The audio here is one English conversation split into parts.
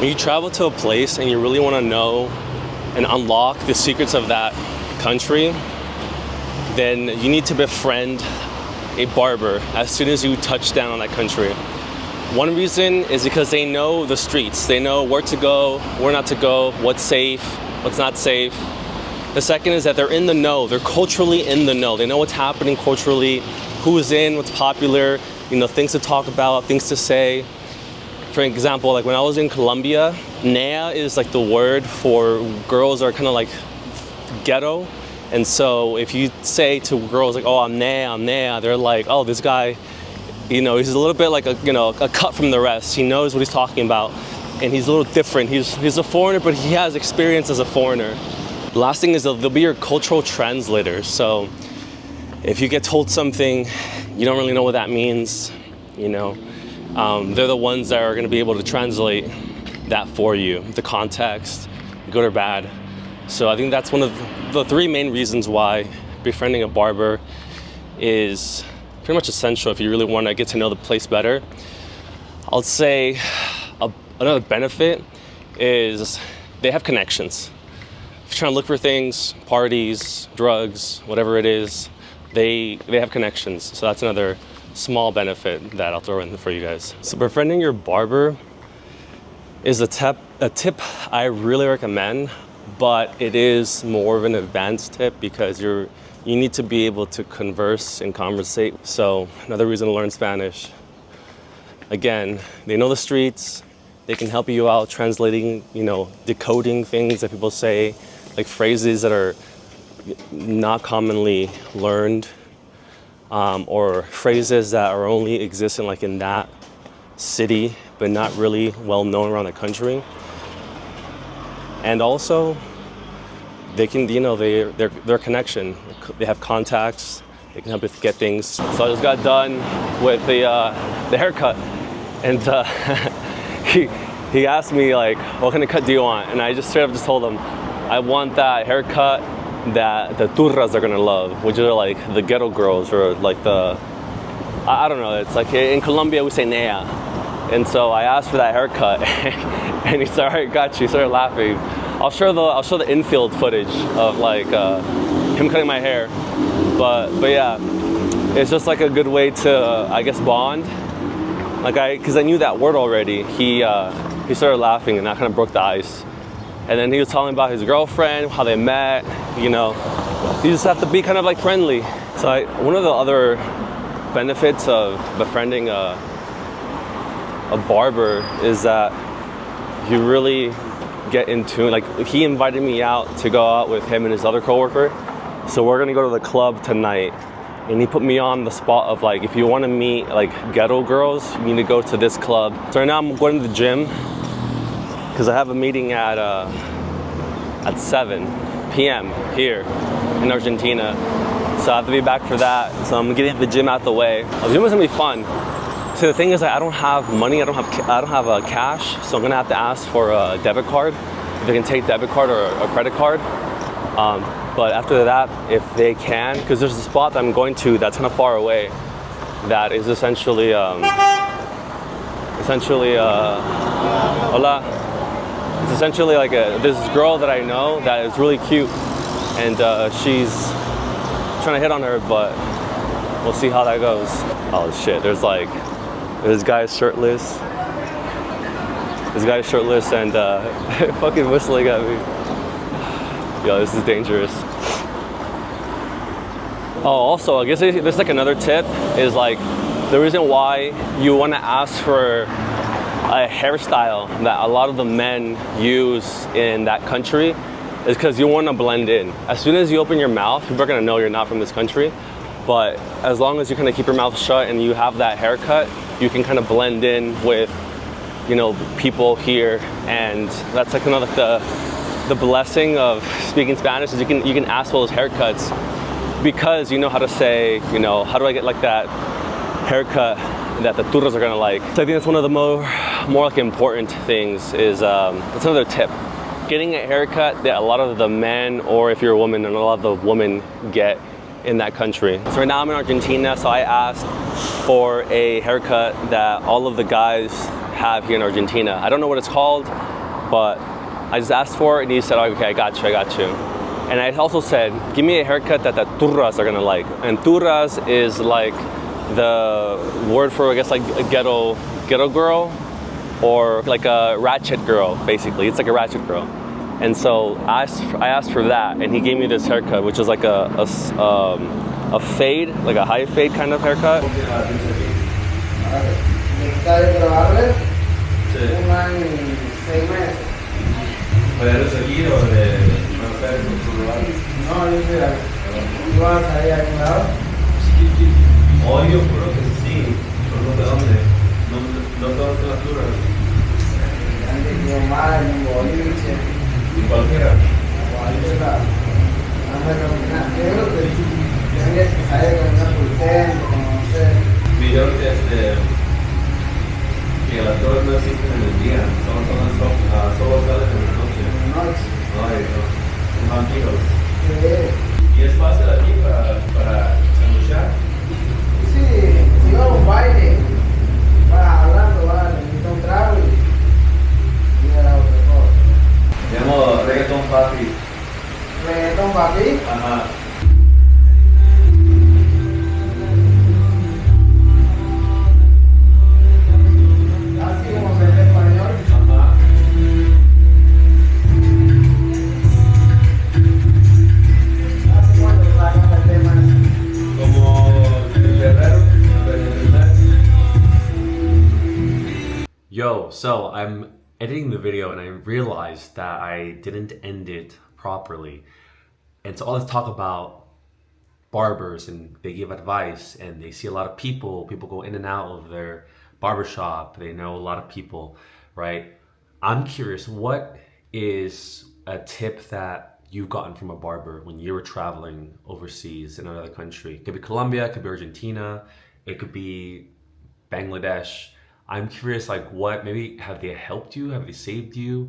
When you travel to a place and you really want to know and unlock the secrets of that country, then you need to befriend a barber as soon as you touch down on that country. One reason is because they know the streets. They know where to go, where not to go, what's safe, what's not safe. The second is that they're in the know. They're culturally in the know. They know what's happening culturally, who's in, what's popular, things to talk about, things to say. For example, like when I was in Colombia, nea is like the word for girls are kind of like ghetto. And so if you say to girls like, oh, I'm nea, they're like, oh, this guy, he's a little bit like a cut from the rest. He knows what he's talking about, and he's a little different. He's a foreigner, but he has experience as a foreigner. The last thing is they'll be your cultural translator. So if you get told something, you don't really know what that means, they're the ones that are going to be able to translate that for you, the context, good or bad. So I think that's one of the three main reasons why befriending a barber is pretty much essential if you really want to get to know the place better. I'll say another benefit is they have connections. If you're trying to look for things, parties, drugs, whatever it is, they have connections. So that's another small benefit that I'll throw in for you guys. So befriending your barber is a tip I really recommend, but it is more of an advanced tip because you need to be able to converse and conversate. So another reason to learn Spanish. Again, they know the streets. They can help you out translating, decoding things that people say, like phrases that are not commonly learned, or phrases that are only existing like in that city, but not really well known around the country. And also, they can, their connection. They have contacts. They can help you get things. So I just got done with the haircut, and he asked me like, "What kind of cut do you want?" And I just straight up just told him, "I want that haircut that the turras are gonna love, which are like the ghetto girls, or like I don't know. It's like in Colombia we say nea." And so I asked for that haircut, and he said, "All right, got you." He started laughing. I'll show the infield footage of like him cutting my hair, but yeah, it's just like a good way to I guess bond. Because I knew that word already. He started laughing, and that kind of broke the ice. And then he was telling about his girlfriend, how they met. You just have to be kind of like friendly. So one of the other benefits of befriending a barber is that you really get into, like, he invited me out to go out with him and his other coworker. So we're gonna go to the club tonight, and he put me on the spot of like, if you want to meet like ghetto girls, you need to go to this club. So right now I'm going to the gym because I have a meeting at 7 p.m. here in Argentina. So I have to be back for that. So I'm getting the gym out the way. The gym is gonna be fun. So the thing is that I don't have money. I don't have cash. So I'm gonna have to ask for a debit card. If they can take debit card or a credit card. But after that, if they can, because there's a spot that I'm going to that's kind of far away, that is essentially hola. It's essentially like this girl that I know that is really cute, and she's trying to hit on her, but we'll see how that goes. Oh shit, this guy's shirtless. This guy's shirtless and fucking whistling at me. Yo, this is dangerous. Oh, also, I guess there's like another tip is like the reason why you want to ask for a hairstyle that a lot of the men use in that country is because you want to blend in. As soon as you open your mouth, people are going to know you're not from this country. But as long as you kind of keep your mouth shut and you have that haircut, you can kind of blend in with, people here. And that's like another the blessing of speaking Spanish is you can ask for those haircuts because you know how to say, how do I get like that haircut that the turros are gonna like. So I think that's one of the more like important things is, that's another tip. Getting a haircut that a lot of the men, or if you're a woman, and a lot of the women get in that country. So right now I'm in Argentina, so I asked for a haircut that all of the guys have here in Argentina. I don't know what it's called. but I just asked for it, and he said, okay, I got you. And I also said, give me a haircut that the turras are gonna like. And turras is like the word for, I guess, like a ghetto girl, or like a ratchet girl, basically. It's like a ratchet girl. And so I asked for that, and he gave me this haircut, which is like a fade, like a high fade kind of haircut. ¿Puedes seguir o de conocer tu lugar? No, yo sé, ¿tú vas a ir a algún lado? Oye, creo que sí, pero no sé dónde. No todas son las turras. Antes que yo más, en boliche. ¿Y cualquiera? Cualquiera. Creo que tienes que salir con una pulsera, conocer. Dijeron que las torres no existen en el día, solo salen en la noche. En la noche. Ay, no. Son vampiros. Sí. ¿Y es fácil aquí para sanduchar? Sí, si va a un baile, va hablando, va, necesita un trago y a otra cosa. Me llamo reggaeton papi. ¿Reggaeton papi? Ajá. Yo, so I'm editing the video and I realized that I didn't end it properly. And so all this talk about barbers, and they give advice, and they see a lot of people go in and out of their barbershop, they know a lot of people, right? I'm curious, what is a tip that you've gotten from a barber when you were traveling overseas in another country? It could be Colombia, it could be Argentina, it could be Bangladesh. I'm curious, like, what, maybe have they helped you? Have they saved you?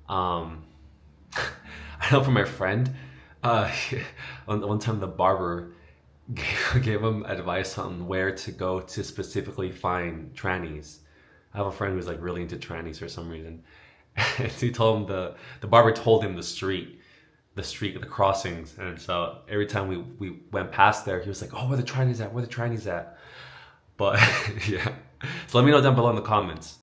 I know from my friend, one time the barber gave him advice on where to go to specifically find trannies. I have a friend who's like really into trannies for some reason. And he told him, the barber told him the crossings. And so every time we went past there, he was like, oh, where the trannies at? Where the trannies at? But yeah. So let me know down below in the comments.